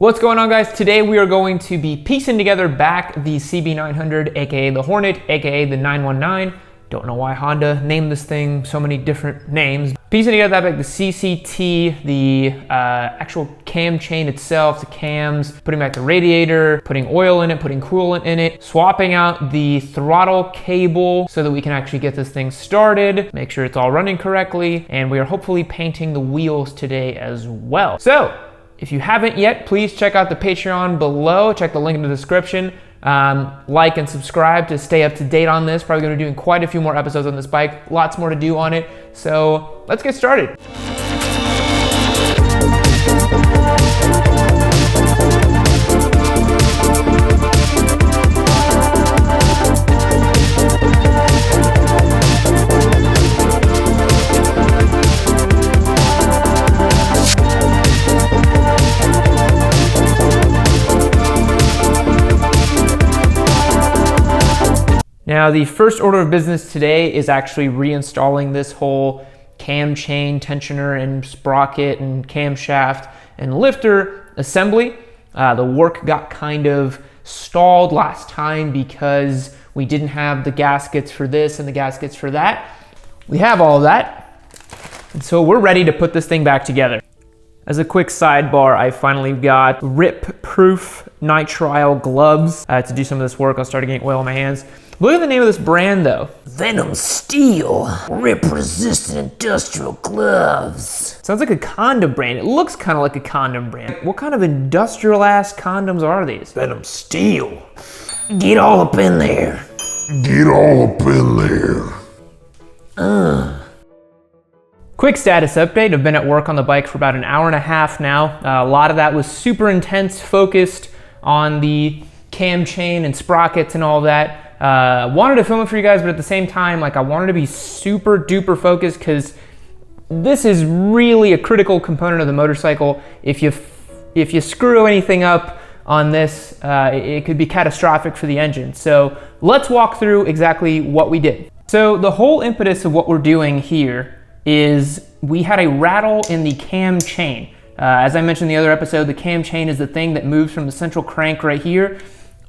What's going on, guys? Today we are going to be piecing together back the CB900, aka the Hornet, aka the 919. Don't know why Honda named this thing so many different names. Piecing together that back, the CCT, the actual cam chain itself, the cams, putting back the radiator, putting oil in it, putting coolant in it, swapping out the throttle cable so that we can actually get this thing started, make sure it's all running correctly, and we are hopefully painting the wheels today as well. So, if you haven't yet, please check out the Patreon below. Check the link in the description. Like and subscribe to stay up to date on this. Probably gonna be doing quite a few more episodes on this bike. Lots more to do on it. So let's get started. Now, the first order of business today is actually reinstalling this whole cam chain, tensioner, and sprocket, and camshaft, and lifter assembly. The work got kind of stalled last time because we didn't have the gaskets for this and the gaskets for that. We have all of that, and so we're ready to put this thing back together. As a quick sidebar, I finally got rip-proof nitrile gloves to do some of this work. I'll start getting oil on my hands. Look at the name of this brand though. Venom Steel, rip-resistant industrial gloves. Sounds like a condom brand. It looks kind of like a condom brand. What kind of industrial ass condoms are these? Venom Steel. Get all up in there. Get all up in there. Quick status update. I've been at work on the bike for about an hour and a half now. A lot of that was super intense, focused on the cam chain and sprockets and all that. Wanted to film it for you guys, but at the same time, like, I wanted to be super duper focused because this is really a critical component of the motorcycle. If you screw anything up on this, it could be catastrophic for the engine. So let's walk through exactly what we did. So the whole impetus of what we're doing here is we had a rattle in the cam chain. As I mentioned in the other episode, the cam chain is the thing that moves from the central crank right here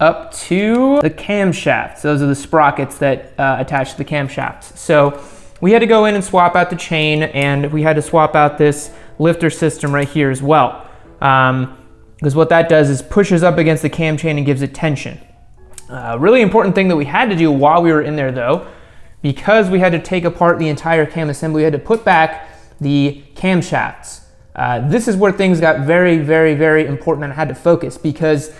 up to the camshafts. Those are the sprockets that attach to the camshafts. So we had to go in and swap out the chain, and we had to swap out this lifter system right here as well. Because what that does is pushes up against the cam chain and gives it tension. Really important thing that we had to do while we were in there though, because we had to take apart the entire cam assembly, we had to put back the camshafts. This is where things got very, very, very important, and I had to focus, because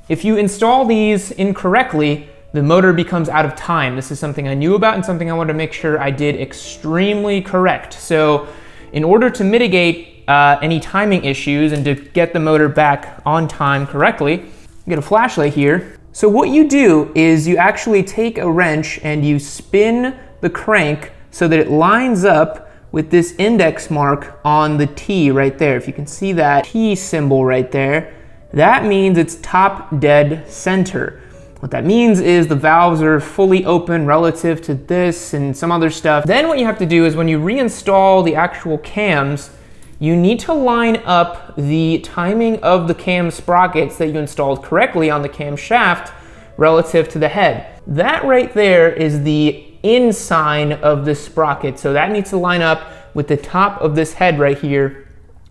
if you install these incorrectly, the motor becomes out of time. This is something I knew about and something I wanted to make sure I did extremely correct. So in order to mitigate any timing issues and to get the motor back on time correctly, you get a flashlight here. So what you do is you actually take a wrench and you spin the crank so that it lines up with this index mark on the T right there. If you can see that T symbol right there, that means it's top dead center. What that means is the valves are fully open relative to this and some other stuff. Then what you have to do is when you reinstall the actual cams, you need to line up the timing of the cam sprockets that you installed correctly on the cam shaft relative to the head. That right there is the in sign of this sprocket. So that needs to line up with the top of this head right here,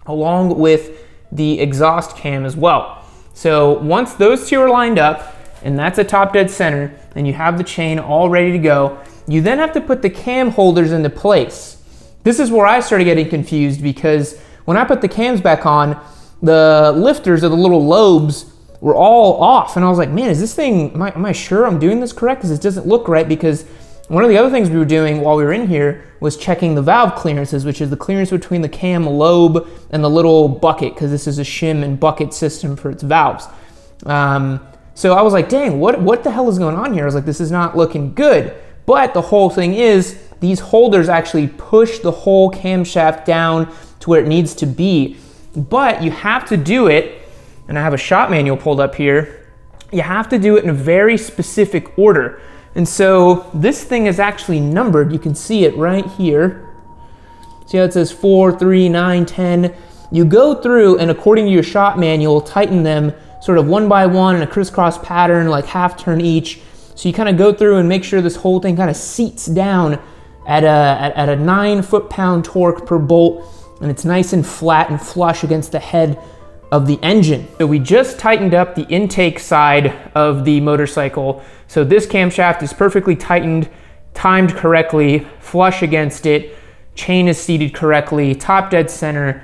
along with the exhaust cam as well. So once those two are lined up, and that's a top dead center, and you have the chain all ready to go, you then have to put the cam holders into place. This is where I started getting confused, because when I put the cams back on, the lifters or the little lobes were all off, and I was like, man, is this thing, am I sure I'm doing this correct? Because it doesn't look right. Because one of the other things we were doing while we were in here was checking the valve clearances, which is the clearance between the cam lobe and the little bucket, because this is a shim and bucket system for its valves. So I was like, dang, what the hell is going on here? I was like, this is not looking good. But the whole thing is, these holders actually push the whole camshaft down to where it needs to be. But you have to do it, and I have a shop manual pulled up here, you have to do it in a very specific order. And so this thing is actually numbered. You can see it right here. See how it says 4, 3, 9, 10. you go through and according to your shop manual, tighten them sort of one by one in a crisscross pattern, like half turn each. So you kind of go through and make sure this whole thing kind of seats down at a 9 foot-pound torque per bolt, and it's nice and flat and flush against the head of the engine. So we just tightened up the intake side of the motorcycle. So this camshaft is perfectly tightened, timed correctly, flush against it, chain is seated correctly, top dead center,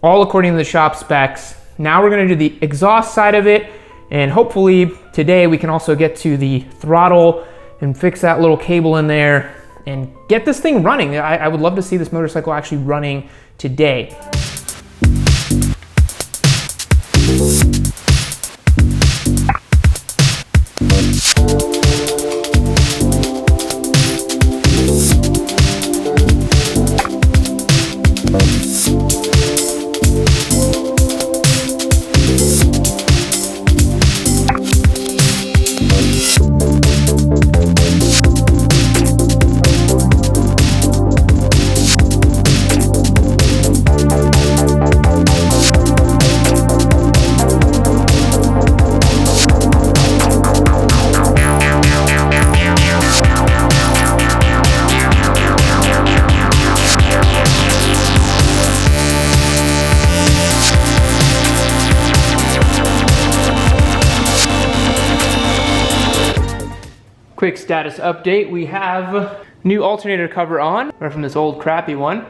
all according to the shop specs. Now we're gonna do the exhaust side of it, and hopefully today we can also get to the throttle and fix that little cable in there and get this thing running. I would love to see this motorcycle actually running today. Quick status update, we have new alternator cover on, or from this old crappy one,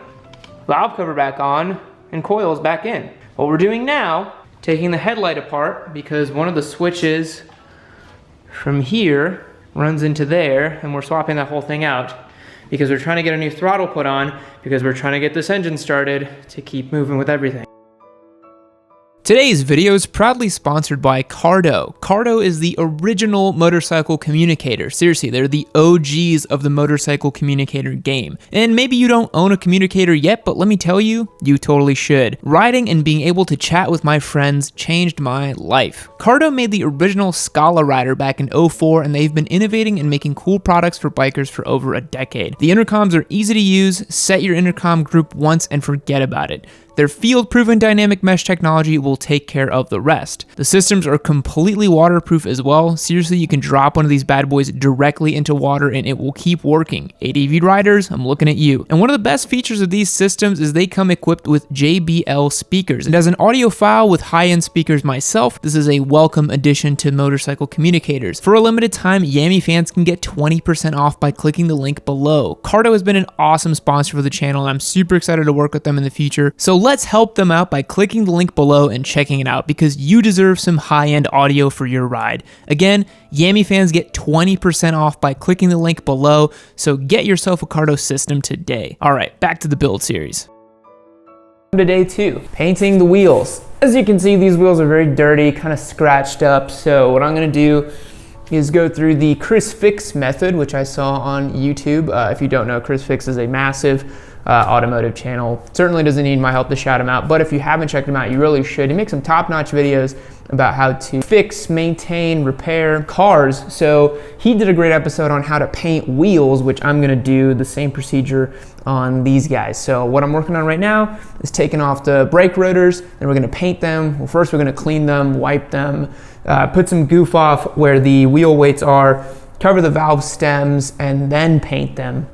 valve cover back on, and coils back in. What we're doing now, taking the headlight apart because one of the switches from here runs into there, and we're swapping that whole thing out because we're trying to get a new throttle put on because we're trying to get this engine started to keep moving with everything. Today's video is proudly sponsored by Cardo. Cardo is the original motorcycle communicator. Seriously, they're the OGs of the motorcycle communicator game. And maybe you don't own a communicator yet, but let me tell you, you totally should. Riding and being able to chat with my friends changed my life. Cardo made the original Scala rider back in 04, and they've been innovating and making cool products for bikers for over a decade. The intercoms are easy to use, set your intercom group once and forget about it. Their field-proven dynamic mesh technology will take care of the rest. The systems are completely waterproof as well. Seriously, you can drop one of these bad boys directly into water and it will keep working. ADV riders, I'm looking at you. And one of the best features of these systems is they come equipped with JBL speakers. And as an audiophile with high-end speakers myself, this is a welcome addition to motorcycle communicators. For a limited time, Yammie fans can get 20% off by clicking the link below. Cardo has been an awesome sponsor for the channel, and I'm super excited to work with them in the future. So let's help them out by clicking the link below and checking it out because you deserve some high-end audio for your ride. Again, Yammie fans get 20% off by clicking the link below, so get yourself a Cardo system today. All right, back to the build series. Day 2, painting the wheels. As you can see, these wheels are very dirty, kind of scratched up, so what I'm gonna do is go through the Chris Fix method, which I saw on YouTube. If you don't know, Chris Fix is a massive automotive channel. Certainly doesn't need my help to shout him out, but if you haven't checked him out, you really should. He makes some top-notch videos about how to fix, maintain, repair cars. So he did a great episode on how to paint wheels, which I'm gonna do the same procedure on these guys. So what I'm working on right now is taking off the brake rotors, and we're gonna paint them. Well, first we're gonna clean them, wipe them, put some goof off where the wheel weights are, cover the valve stems, and then paint them.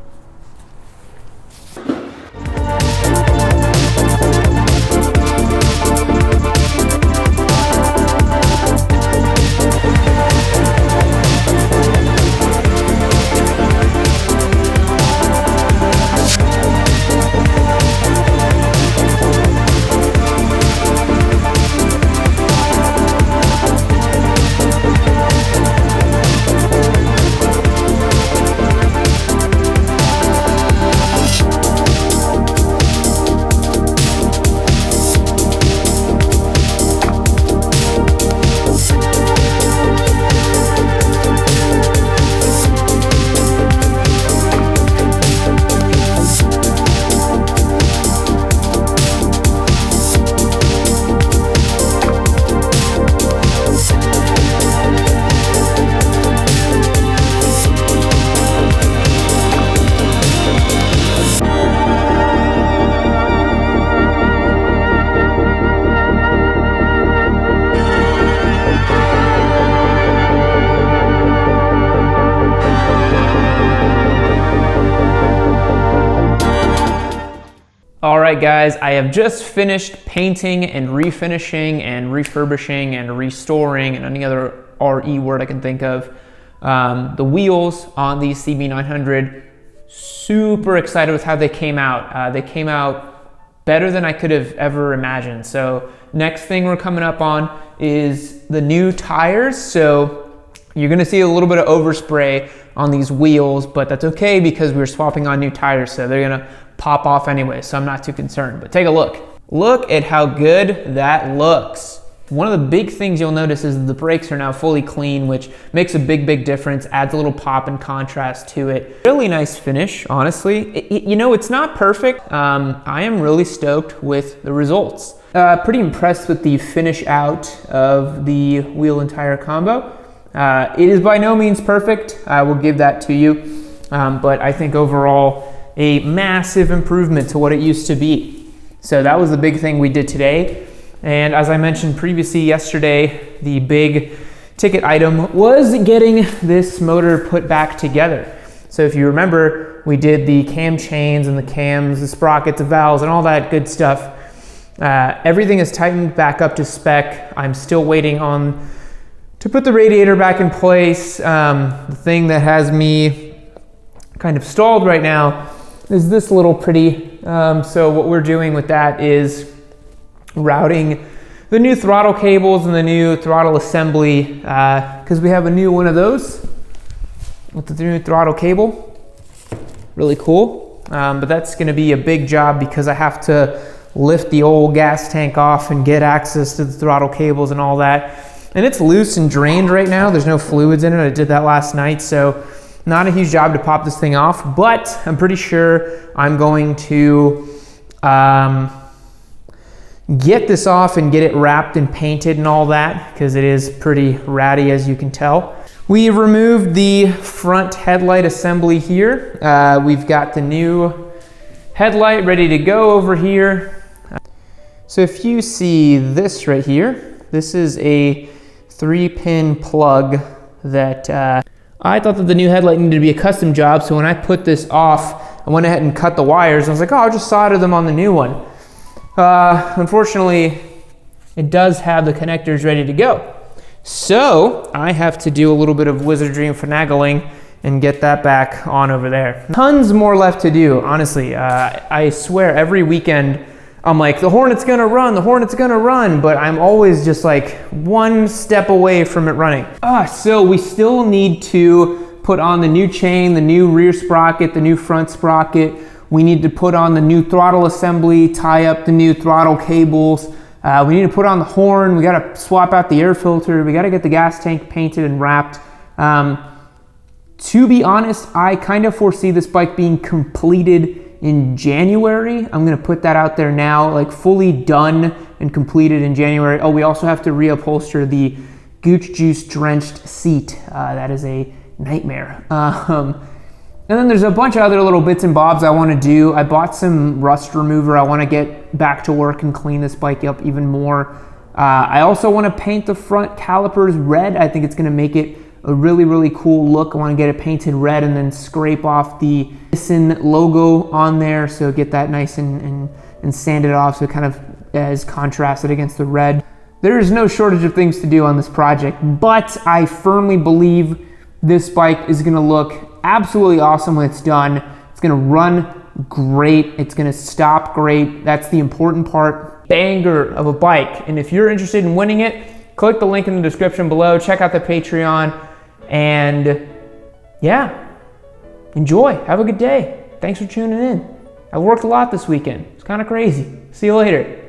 All right, guys, I have just finished painting and refinishing and refurbishing and restoring and any other RE word I can think of. The wheels on the CB900, super excited with how they came out. They came out better than I could have ever imagined. So next thing we're coming up on is the new tires. So you're gonna see a little bit of overspray on these wheels, but that's okay because we're swapping on new tires, so they're gonna pop off anyway, so I'm not too concerned. But take a look. Look at how good that looks. One of the big things you'll notice is the brakes are now fully clean, which makes a big difference, adds a little pop and contrast to it. Really nice finish, honestly. You know, it's not perfect. I am really stoked with the results. Pretty impressed with the finish out of the wheel and tire combo. It is by no means perfect, I will give that to you, but I think overall a massive improvement to what it used to be. So that was the big thing we did today. And as I mentioned previously yesterday, the big ticket item was getting this motor put back together. So if you remember, we did the cam chains and the cams, the sprockets, the valves, and all that good stuff. Everything is tightened back up to spec. I'm still waiting on to put the radiator back in place. The thing that has me kind of stalled right now is this little pretty. So what we're doing with that is routing the new throttle cables and the new throttle assembly, because we have a new one of those with the new throttle cable. Really cool. But that's gonna be a big job because I have to lift the old gas tank off and get access to the throttle cables and all that. And it's loose and drained right now. There's no fluids in it. I did that last night, so not a huge job to pop this thing off, but I'm pretty sure I'm going to get this off and get it wrapped and painted and all that, because it is pretty ratty, as you can tell. We removed the front headlight assembly here. We've got the new headlight ready to go over here. So if you see this right here, this is a 3-pin plug that I thought that the new headlight needed to be a custom job, so when I put this off, I went ahead and cut the wires. I was like, oh, I'll just solder them on the new one. Unfortunately, it does have the connectors ready to go. So I have to do a little bit of wizardry and finagling and get that back on over there. Tons more left to do, honestly. I swear every weekend, I'm like, the Hornet's gonna run, the Hornet's gonna run, but I'm always just like one step away from it running. So we still need to put on the new chain, the new rear sprocket, the new front sprocket. We need to put on the new throttle assembly, tie up the new throttle cables. We need to put on the horn. We gotta swap out the air filter. We gotta get the gas tank painted and wrapped. To be honest, I kind of foresee this bike being completed in January. I'm gonna put that out there now, like fully done and completed in January. Oh, we also have to reupholster the gooch juice drenched seat. That is a nightmare. And then there's a bunch of other little bits and bobs I wanna do. I bought some rust remover. I wanna get back to work and clean this bike up even more. I also wanna paint the front calipers red. I think it's gonna make it a really cool look. I wanna get it painted red and then scrape off the Nissan logo on there, so get that nice and sand it off so it kind of is contrasted against the red. There is no shortage of things to do on this project, but I firmly believe this bike is gonna look absolutely awesome when it's done. It's gonna run great, it's gonna stop great. That's the important part. Banger of a bike. And if you're interested in winning it, click the link in the description below, check out the Patreon, and yeah, enjoy, have a good day. Thanks for tuning in. I worked a lot this weekend, it's kind of crazy. See you later.